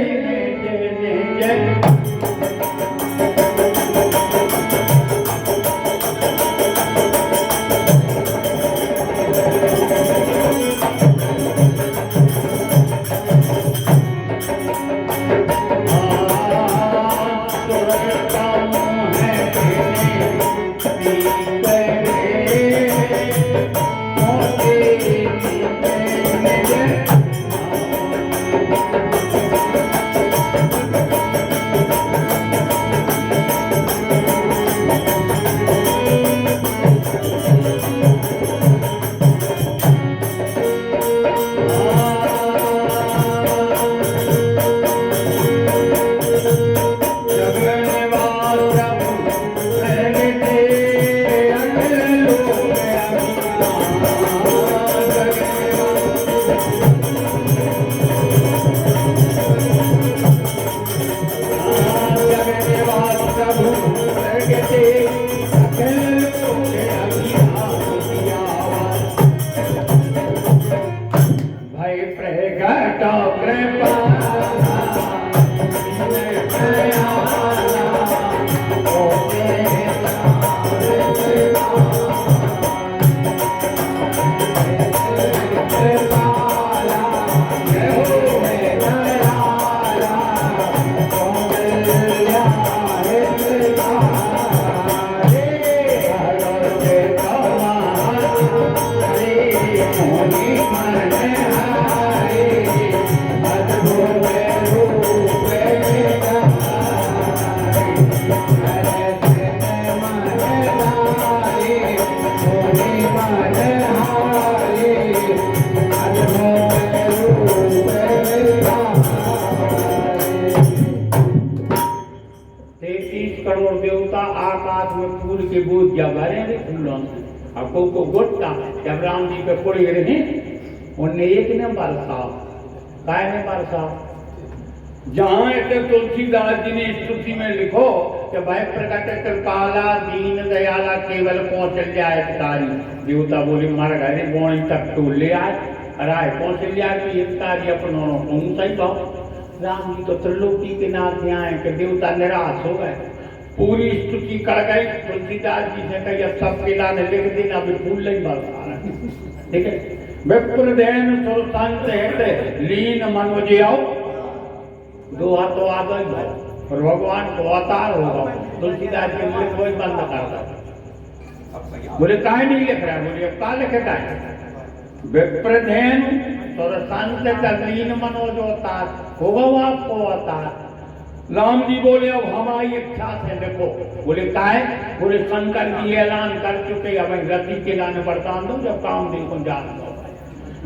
जब राम जी पे पड़े रहे उन्हें एक ने बरसा, काय ने बरसा। जहां तुलसीदास जी ने स्तुति में लिखो कि भाई प्रकट कृपाला दीन दयाला केवल कौशल्या हितकारी। देवता बोले मार घरे बोणी तक तो ले आए, अराय कौशल्या की हितकारी अपनो कौन सही भाव राम जी तो त्रिलोकी के नाथ यहाँ है कि देवता निराश हो गए, पूरी स्तुति कर गई। तुलसीदास जी से कही अब सब पिला ने लिख देना, अभी फूल नहीं बरसा रहा। ठीक है, विप्रदेन सुरसंत हेत लीन मनोज आओ, दोहा तो आ गई भाई, और भगवान को अवतार होगा। तुलसीदास जी लिख वही बंद कर दो। बोले काहे नहीं लिख रहा? बोले अब का लिखेगा? विप्रदेन सुरसंत लीन मनोज अवतार होगा वो आपको अवतार। राम जी बोले अब हमारी इच्छा से देखो। बोले काहे? बोले शंकर जी ऐलान कर चुके, अब रति के लाने बरसान दो, जब काम देखो जान दो।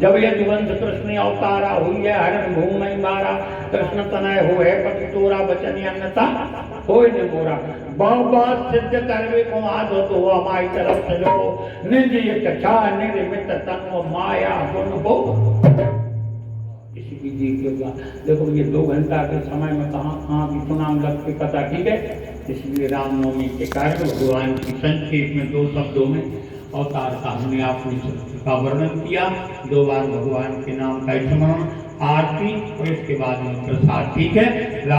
जब ये दुवंश कृष्ण अवतारा हुई है, हरण भूमि मारा, कृष्ण तनय हो है पति तोरा, बचन अन्नता हो न मोरा। बात सिद्ध करवे को आदो तो हमारी तरफ से जो निज इच्छा निर्मित तन माया गुण हो। इसी देखिएगा, देखो ये 2 घंटा के समय में कहाँ भी सुनाम लगते पता। ठीक है, इसलिए रामनवमी के कारण भगवान की संक्षेप में 2 शब्दों में अवतार का हमने आपने का वर्णन किया। 2 बार भगवान के नाम का स्मरण, आरती और इसके बाद में प्रसाद। ठीक है।